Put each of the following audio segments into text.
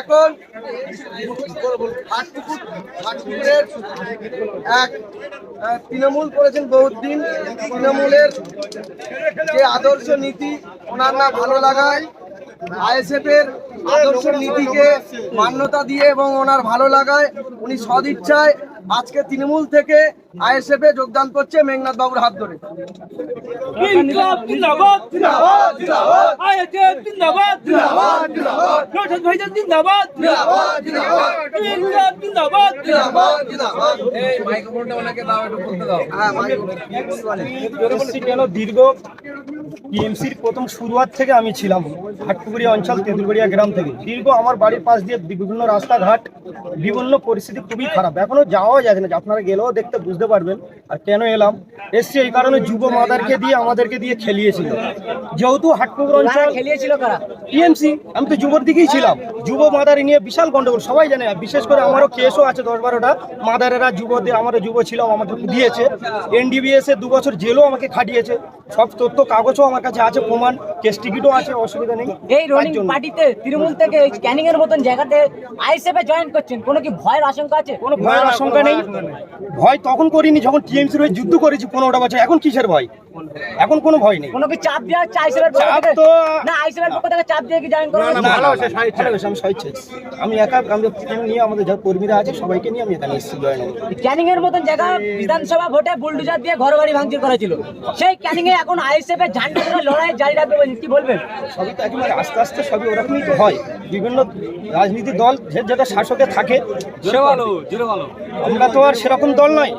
এখন হাটপুকুরের এক তৃণমূল করেছেন বহুদিন। তৃণমূলের যে আদর্শ নীতি ওনার না ভালো লাগায়, আইএসএফ এর আদর্শ নীতিকে মান্যতা দিয়ে এবং ওনার ভালো লাগায় উনি সদিচ্ছায় আজকে তৃণমূল থেকে আইএসএফ এ যোগদান করছে মেঘনাথ বাবুর হাত ধরে। দীর্ঘ টিএমসির প্রথম শুরুয়াত থেকে আমি ছিলাম হাটপুকুরিয়া অঞ্চল তেঁতুলবাড়িয়া গ্রাম থেকে। দীর্ঘ আমার বাড়ির পাশ দিয়ে বিভিন্ন রাস্তাঘাট বিভিন্ন পরিস্থিতি খুবই খারাপ, এখনো যাওয়া যায় না। আপনারা গেলেও দেখতে বুঝতে পারবেন। আর কেন এসছি এই কারণে যুব মাদারকে দিয়ে আমাদেরকে দিয়ে খেলিয়েছিল। যেহেতু হাটপুকুর অঞ্চল খেলিয়েছিল কারা? টিএমসি, আমি তো যুবর দিকেই ছিলাম। যুব মাদারি নিয়ে বিশাল গন্ডগোল, সবাই জানে। বিশেষ করে আমারও কেসও আছে 10-12টা মাদারেরা যুবদের, আমারও যুব ছিলাম, আমাকে দিয়েছে। এনডিবিএস এ 2 বছর জেলও আমাকে খাটিয়েছে। সব তথ্য কাগজও আমার কাছে আছে, প্রমাণ, কেস টিকিটও আছে, অসুবিধা নেই। এই রনিং পার্টিতে তৃণমূল থেকে স্ক্যানিং এর মতন জায়গাতে আইএসএফ এ জয়েন করছেন, কোনো কি ভয়ের আশঙ্কা আছে? কোনো ভয়ের আশঙ্কা নেই। ভয় তখন করিনি যখন টিএমসির হয়ে যুদ্ধ করেছি 15টা বছর। এখন কিসের ভয়? এখন কোনো ভয় নেই। কোনো কি চাপ দেওয়া হচ্ছে আইএসএফ এর পক্ষ থেকে? না, আইএসএফ এর পক্ষ থেকে চাপ দিয়ে কি জয়েন করা হচ্ছে? আমি স্বেচ্ছায়, আমি একা, আমি নিয়ে আমাদের যা কর্মীরা আছে সবাইকে নিয়ে আমি এখানে এসেছি জয়েন হবো। ক্যানিং এর মতন জায়গা বিধানসভা ভোটে বুলডোজার দিয়ে ঘরবাড়ি ভাঙচুর করা ছিল, সেই ক্যানিং এ এখন আইএসএফ এর ঝান্ডা ধরে লড়াই জারি রাখবে, কি বলবেন? সবই তো একেবারে আস্তে আস্তে সবই ওরকমই তো হয়। বিভিন্ন রাজনীতির দল যেটা শাসকে থাকে, আমরা তো আর সেরকম দল নয়।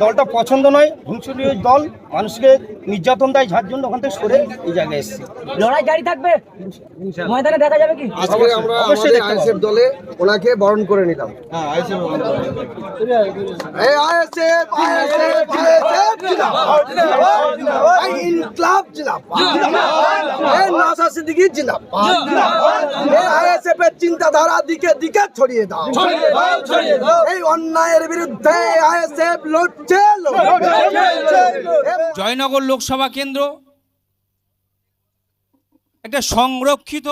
দলটা পছন্দ নয়, হিংসুলীয় দল, মানুষকে নির্যাতন দেয়, যার জন্য ওখান থেকে সরে এই জায়গায় এসেছি। লড়াই জারি থাকবে, ময়দানে দেখা যাবে কি? আজকে আমরা অবশ্যই আইএসএফ দলে ওনাকে বরণ করে নিলাম। হ্যাঁ, আইএসএফ আইএসএফ আইএসএফ জিন্দাবাদ, জিন্দাবাদ, ইনকলাব জিন্দাবাদ, এই নাসা সিদ্দিকী জিন্দাবাদ, এই আইএসএফ এর চিন্তাধারা দিকে দিকে ছড়িয়ে দাও, এই অন্যায়ের বিরুদ্ধে আইএসএফ লড়ছে। জয়নগর লোকসভা কেন্দ্র একটা সংরক্ষিত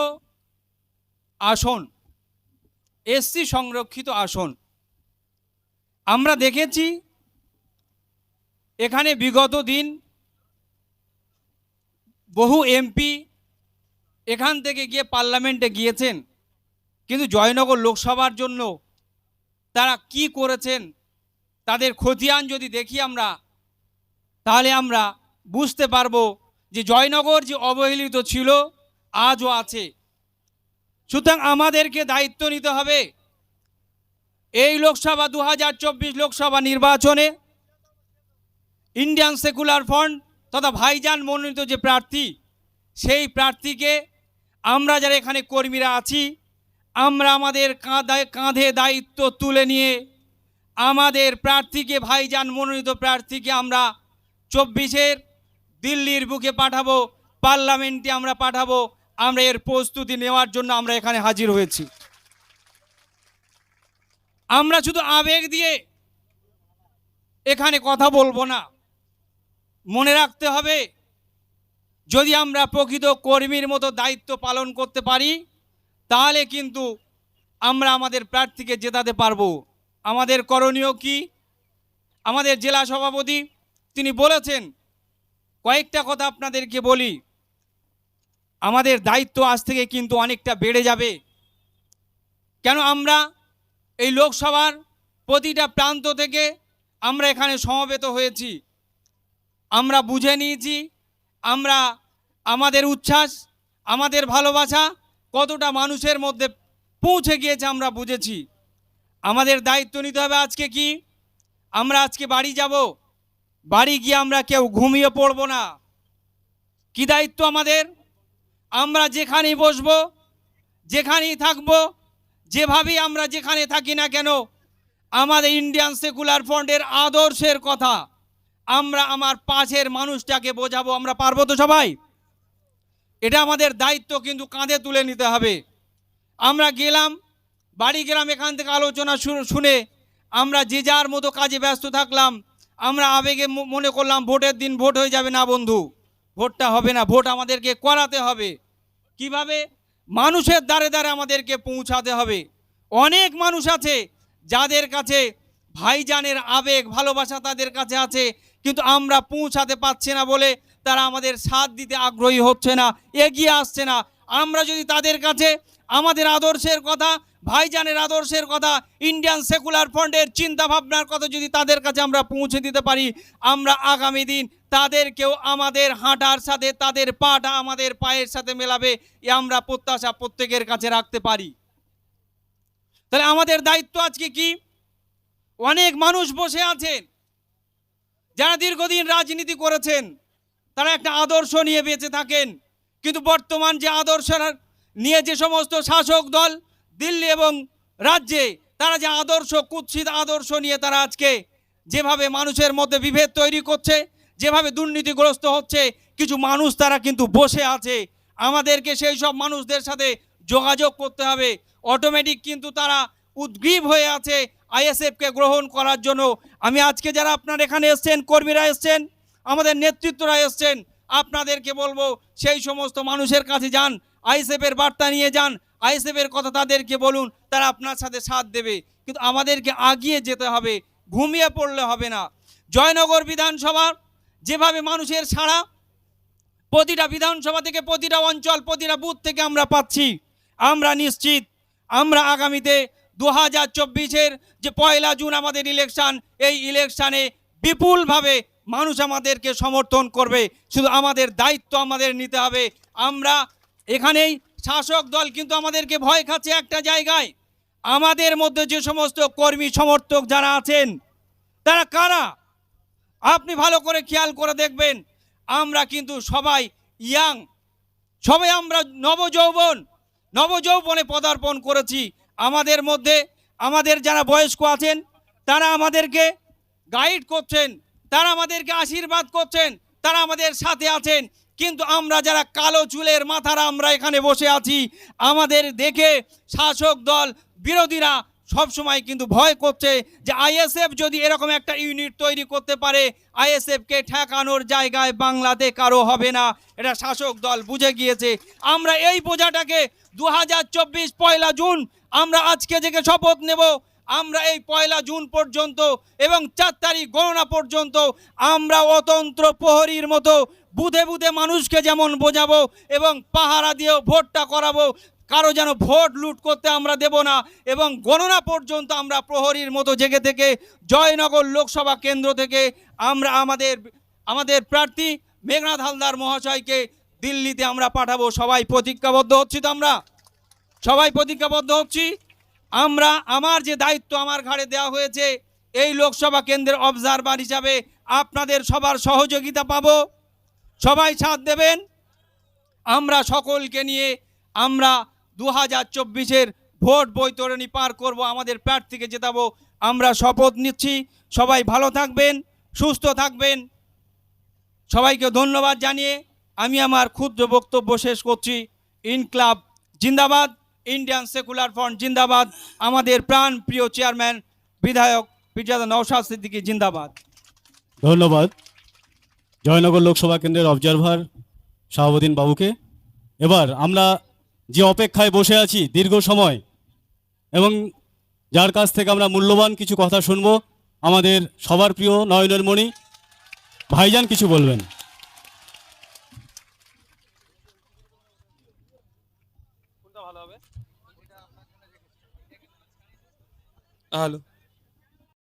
আসন, এসসি সংরক্ষিত আসন। আমরা দেখেছি এখানে বিগত দিন বহু এমপি এখান থেকে গিয়ে পার্লামেন্টে গিয়েছেন, কিন্তু জয়নগর লোকসভার জন্য তারা কি করেছেন তাদের খতিয়ান যদি দেখি আমরা, তাহলে আমরা বুঝতে পারবো যে জয়নগর যে অবহেলিত ছিল আজও আছে। সুতরাং আমাদেরকে দায়িত্ব নিতে হবে। এই লোকসভা 2024 লোকসভা নির্বাচনে ইন্ডিয়ান সেকুলার ফ্রন্ট তথা ভাইজান মনোনীত যে প্রার্থী, সেই প্রার্থীকে আমরা যারা এখানে কর্মীরা আছি, আমরা আমাদের কাঁধে দায়িত্ব তুলে নিয়ে আমাদের প্রার্থীকে, ভাইজান মনোনীত প্রার্থীকে আমরা 24-এর দিল্লির বুকে পাঠাবো, পার্লামেন্টে আমরা পাঠাবো। আমরা এর প্রস্তুতি নেওয়ার জন্য আমরা এখানে হাজির হয়েছি। আমরা শুধু আবেগ দিয়ে এখানে কথা বলবো না। মনে রাখতে হবে, যদি আমরা প্রকৃত কর্মীর মতো দায়িত্ব পালন করতে পারি, তাহলে কিন্তু আমরা আমাদের প্রার্থীকে জেতাতে পারবো। আমাদের করণীয় কি? আমাদের জেলা সভাপতি তিনি বলেছেন, কয়েকটা কথা আপনাদেরকে বলি। আমাদের দায়িত্ব আজ থেকে কিন্তু অনেকটা বেড়ে যাবে। কেন? আমরা এই লোকসভার প্রতিটা প্রান্ত থেকে আমরা এখানে সমবেত হয়েছি। আমরা বুঝে নিয়েছি আমরা আমাদের উচ্ছ্বাস, আমাদের ভালোবাসা কতটা মানুষের মধ্যে পৌঁছে গিয়েছে আমরা বুঝেছি। আমাদের দায়িত্ব নিতে হবে। আজকে কি আমরা আজকে বাড়ি যাব, বাড়ি গিয়ে আমরা কেউ ঘুমিয়ে পড়ব না। কি দায়িত্ব আমাদের? আমরা যেখানেই বসবো, যেখানেই থাকবো, যেভাবেই আমরা যেখানে থাকি না কেন, আমাদের ইন্ডিয়ান সেকুলার ফ্রন্টের আদর্শের কথা আমরা আমার পাশের মানুষটাকে বোঝাবো। আমরা পারবো তো সবাই? এটা আমাদের দায়িত্ব, কিন্তু কাঁধে তুলে নিতে হবে। আমরা গেলাম, বাড়ি গেলাম, এখান থেকে আলোচনা শুনে আমরা যে যার মতো কাজে ব্যস্ত থাকলাম। আমরা আবেগে মনে করলাম ভোটের দিন ভোট হয়ে যাবে। না বন্ধু, ভোটটা হবে না। ভোট আমাদেরকে করাতে হবে। কিভাবে? মানুষের দ্বারে দ্বারে আমাদেরকে পৌঁছাতে হবে। অনেক মানুষ আছে যাদের কাছে ভাইজানের আবেগ ভালোবাসা তাদের কাছে আছে, কিন্তু আমরা পৌঁছাতে পারছি না বলে তারা আমাদের সাথ দিতে আগ্রহী হচ্ছে না, এগিয়ে আসছে না। আমরা যদি তাদের কাছে আমাদের আদর্শের কথা, ভাইজানের আদর্শের কথা, ইন্ডিয়ান সেকুলার ফ্রন্টের চিন্তা ভাবনার কথা যদি তাদের কাছে আমরা পৌঁছে দিতে পারি, আমরা আগামী দিন তাদেরকেও আমাদের হাঁটার সাথে তাদের পাটা আমাদের পায়ের সাথে মেলাবে, এ আমরা প্রত্যাশা প্রত্যেকের কাছে রাখতে পারি। তাহলে আমাদের দায়িত্ব আজকে কি? অনেক মানুষ বসে আছেন যারা দীর্ঘদিন রাজনীতি করেছেন, তারা একটা আদর্শ নিয়ে বেঁচে থাকেন, কিন্তু বর্তমান যে আদর্শ নিয়ে যে সমস্ত শাসক দল দিল্লি এবং রাজ্যে তারা যে আদর্শ কুৎসিত আদর্শ নিয়ে তারা আজকে যেভাবে মানুষের মধ্যে বিভেদ তৈরি করছে, যেভাবে দুর্নীতিগ্রস্ত হচ্ছে, কিছু মানুষ তারা কিন্তু বসে আছে। আমাদেরকে সেই সব মানুষদের সাথে যোগাযোগ করতে হবে। অটোমেটিক কিন্তু তারা উদ্গ্রীব হয়ে আছে আইএসএফকে গ্রহণ করার জন্য। আমি আজকে যারা আপনারা এখানে এসছেন, কর্মীরা এসছেন, আমাদের নেতৃত্বরা এসছেন, আপনাদেরকে বলবো সেই সমস্ত মানুষের কাছে যান, আইএসএফের বার্তা নিয়ে যান, আইএসএফের কথা তাদেরকে বলুন, তারা আপনার সাথে সাথ দেবে। কিন্তু আমাদেরকে আগিয়ে যেতে হবে, ঘুমিয়ে পড়লে হবে না। জয়নগর বিধানসভা যেভাবে মানুষের সাড়া প্রতিটা বিধানসভা থেকে, প্রতিটা অঞ্চল, প্রতিটা বুথ থেকে আমরা পাচ্ছি, আমরা নিশ্চিত আমরা আগামীতে 2024-এর যে 1 জুন আমাদের ইলেকশন, এই ইলেকশানে বিপুলভাবে মানুষ আমাদেরকে সমর্থন করবে। শুধু আমাদের দায়িত্ব আমাদের নিতে হবে। আমরা এখানেই শাসক দল কিন্তু আমাদেরকে ভয় খাচ্ছে একটা জায়গায়। আমাদের মধ্যে যে সমস্ত কর্মী সমর্থক যারা আছেন তারা কারা? আপনি ভালো করে খেয়াল করে দেখবেন, আমরা কিন্তু সবাই ইয়াং, সবাই আমরা নবযৌবনে পদার্পণ করেছি। আমাদের মধ্যে আমাদের যারা বয়স্ক আছেন তারা আমাদেরকে গাইড করছেন, তারা আমাদেরকে আশীর্বাদ করছেন, তারা আমাদের সাথে আছেন। কিন্তু আমরা যারা কালো চুলের মাথারা আমরা এখানে বসে আছি, আমাদের দেখে শাসক দল বিরোধীরা সবসময় কিন্তু ভয় করছে যে আইএসএফ যদি এরকম একটা ইউনিট তৈরি করতে পারে, আইএসএফকে ঠেকানোর জায়গায় বাংলাতে কারো হবে না। এটা শাসক দল বুঝে গিয়েছে। আমরা এই বোঝাটাকে 2024 1 জুন আমরা আজকে থেকে শপথ নেব, আমরা এই 1 জুন পর্যন্ত এবং 4 তারিখ গণনা পর্যন্ত আমরা অতন্ত্র প্রহরীর মতো বুধে বুধে মানুষকে যেমন বোঝাবো এবং পাহারা দিয়েও ভোটটা করাবো, কারো যেন ভোট লুট করতে আমরা দেব না। এবং গণনা পর্যন্ত আমরা প্রহরীর মতো জেগে থেকে জয়নগর লোকসভা কেন্দ্র থেকে আমরা আমাদের প্রার্থী মেঘনাথ হালদার মহাশয়কে দিল্লিতে আমরা পাঠাবো। সবাই প্রতিজ্ঞাবদ্ধ হচ্ছি তো? আমরা সবাই প্রতিজ্ঞাবদ্ধ হচ্ছি। আমরা আমার যে দায়িত্ব আমার ঘাড়ে দেওয়া হয়েছে, এই লোকসভা কেন্দ্রের অবজারভার হিসাবে আপনাদের সবার সহযোগিতা পাবো, সবাই সাথ দেবেন। আমরা সকলকে নিয়ে আমরা 2024-এর ভোট বৈতরণী পার করব, আমাদের প্রার্থীকে জেতাবো। আমরা শপথ নিচ্ছি। সবাই ভালো থাকবেন, সুস্থ থাকবেন। সবাইকে ধন্যবাদ জানিয়ে আমি আমার ক্ষুদ্র বক্তব্য শেষ করছি। ইনকলাব জিন্দাবাদ, ইন্ডিয়ান সেকুলার ফ্রন্ট জিন্দাবাদ, আমাদের প্রাণ প্রিয় চেয়ারম্যান বিধায়ক পিরজাদা নওশাদ সিদ্দিকী জিন্দাবাদ। ধন্যবাদ জয়নগর লোকসভা কেন্দ্রের অবজারভার শাহাবুদ্দিন বাবুকে। এবার আমরা যে অপেক্ষায় বসে আছি দীর্ঘ সময় এবং যার কাছ থেকে আমরা মূল্যবান কিছু কথা শুনব, আমাদের সবার প্রিয় নয়নের মণি ভাইজান কিছু বলবেন। হ্যালো।